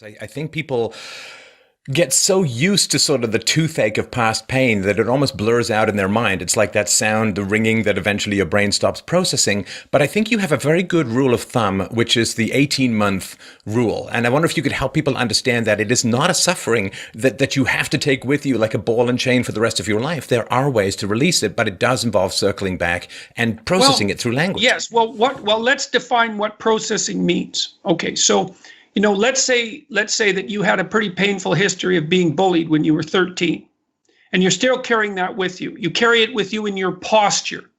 I think people get so used to sort of the toothache of past pain that it almost blurs out in their mind. It's like that sound, the ringing that eventually your brain stops processing. But I think you have a very good rule of thumb, which is the 18-month rule. And I wonder if you could help people understand that it is not a suffering that you have to take with you like a ball and chain for the rest of your life. There are ways to release it, but it does involve circling back and processing it through language. Yes. Well, let's define what processing means. Okay. So, let's say that you had a pretty painful history of being bullied when you were 13, and you're still carrying that with you. You carry it with you in your posture.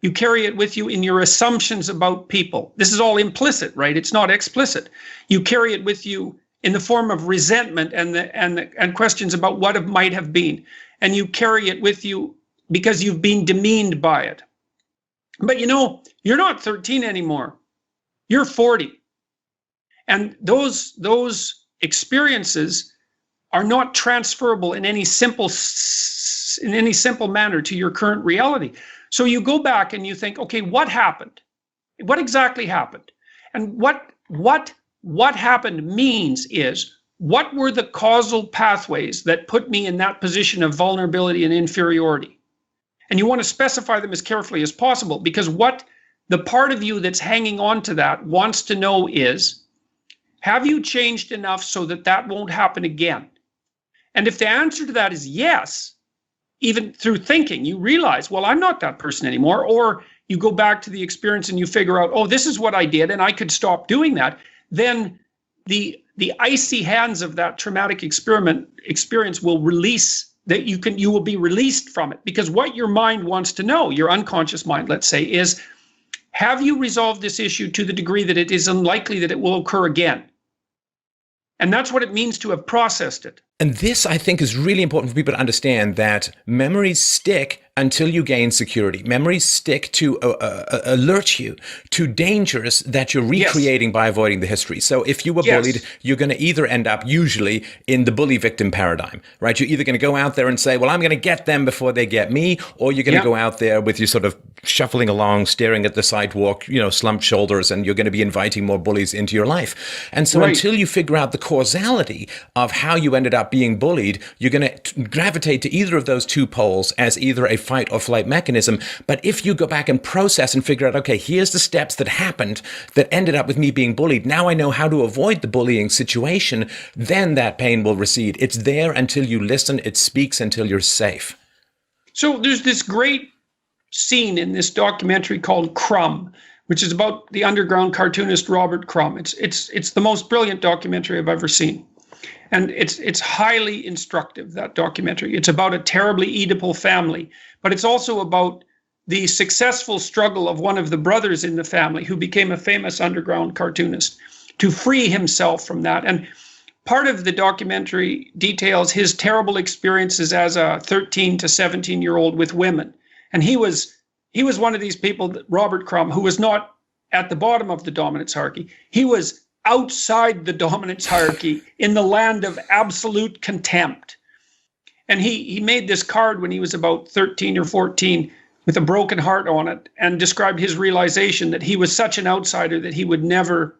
You carry it with you in your assumptions about people. This is all implicit, right? It's not explicit. You carry it with you in the form of resentment and questions about what it might have been. And you carry it with you because you've been demeaned by it. But you're not 13 anymore. You're 40. And those experiences are not transferable in any simple manner to your current reality. So you go back and you think, okay, what happened? What exactly happened? And what happened means is, what were the causal pathways that put me in that position of vulnerability and inferiority? And you want to specify them as carefully as possible, because what the part of you that's hanging on to that wants to know is, have you changed enough so that that won't happen again? And if the answer to that is yes, even through thinking, you realize, well, I'm not that person anymore. Or you go back to the experience and you figure out, oh, this is what I did and I could stop doing that. Then the icy hands of that traumatic experience will release, that you will be released from it. Because what your mind wants to know, your unconscious mind, let's say, is, have you resolved this issue to the degree that it is unlikely that it will occur again? And that's what it means to have processed it. And this, I think, is really important for people to understand, that memories stick until you gain security. Memories stick to alert you to dangers that you're recreating by avoiding the history. So if you were bullied, you're going to either end up usually in the bully victim paradigm, right? You're either going to go out there and say, well, I'm going to get them before they get me, or you're going to go out there with you sort of shuffling along, staring at the sidewalk, slumped shoulders, and you're going to be inviting more bullies into your life. And so until you figure out the causality of how you ended up being bullied, you're going to gravitate to either of those two poles as either a fight or flight mechanism. But if you go back and process and figure out, okay, here's the steps that happened that ended up with me being bullied. Now I know how to avoid the bullying situation. Then that pain will recede. It's there until you listen. It speaks until you're safe. So there's this great scene in this documentary called Crumb, which is about the underground cartoonist Robert Crumb. It's the most brilliant documentary I've ever seen. And it's highly instructive, that documentary. It's about a terribly Oedipal family, but it's also about the successful struggle of one of the brothers in the family who became a famous underground cartoonist to free himself from that. And part of the documentary details his terrible experiences as a 13 to 17-year-old with women. And he was one of these people, Robert Crumb, who was not at the bottom of the dominance hierarchy. He was outside the dominance hierarchy in the land of absolute contempt. And he made this card when he was about 13 or 14 with a broken heart on it, and described his realization that he was such an outsider that he would never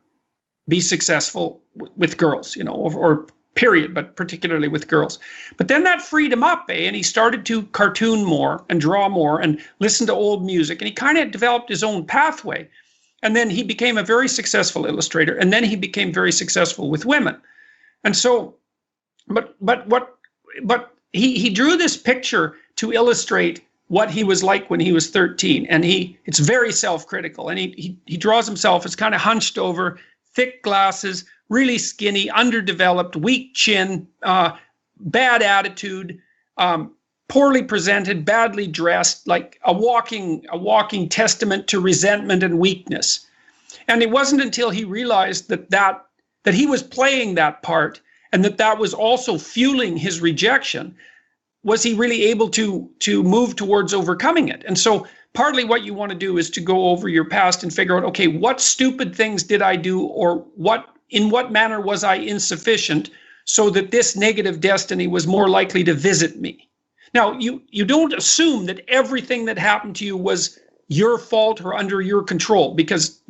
be successful with girls, or period, but particularly with girls. But then that freed him up, and he started to cartoon more and draw more and listen to old music, and he kind of developed his own pathway. And then he became a very successful illustrator, and then he became very successful with women. And so, but he drew this picture to illustrate what he was like when he was 13, and it's very self-critical, and he draws himself as kind of hunched over, thick glasses, really skinny, underdeveloped, weak chin, bad attitude, poorly presented, badly dressed, like a walking testament to resentment and weakness. And it wasn't until he realized that he was playing that part, and that was also fueling his rejection, was he really able to move towards overcoming it. And so partly what you want to do is to go over your past and figure out, okay, what stupid things did I do, or in what manner was I insufficient so that this negative destiny was more likely to visit me? Now, you don't assume that everything that happened to you was your fault or under your control, because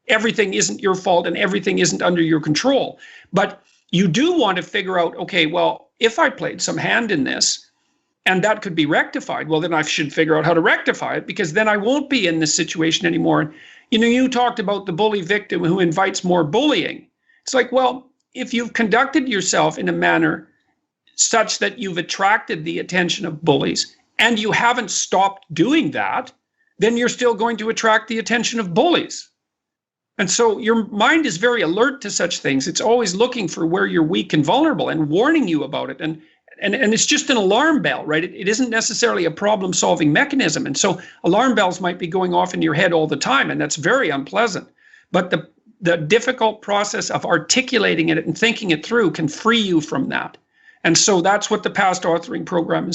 everything isn't your fault and everything isn't under your control. But you do want to figure out, okay, well, if I played some hand in this and that could be rectified, well, then I should figure out how to rectify it, because then I won't be in this situation anymore. You talked about the bully victim who invites more bullying. It's like, well, if you've conducted yourself in a manner such that you've attracted the attention of bullies and you haven't stopped doing that, then you're still going to attract the attention of bullies. And so your mind is very alert to such things. It's always looking for where you're weak and vulnerable and warning you about it. And it's just an alarm bell, right? It isn't necessarily a problem-solving mechanism. And so alarm bells might be going off in your head all the time, and that's very unpleasant. But the difficult process of articulating it and thinking it through can free you from that. And so that's what the past authoring program is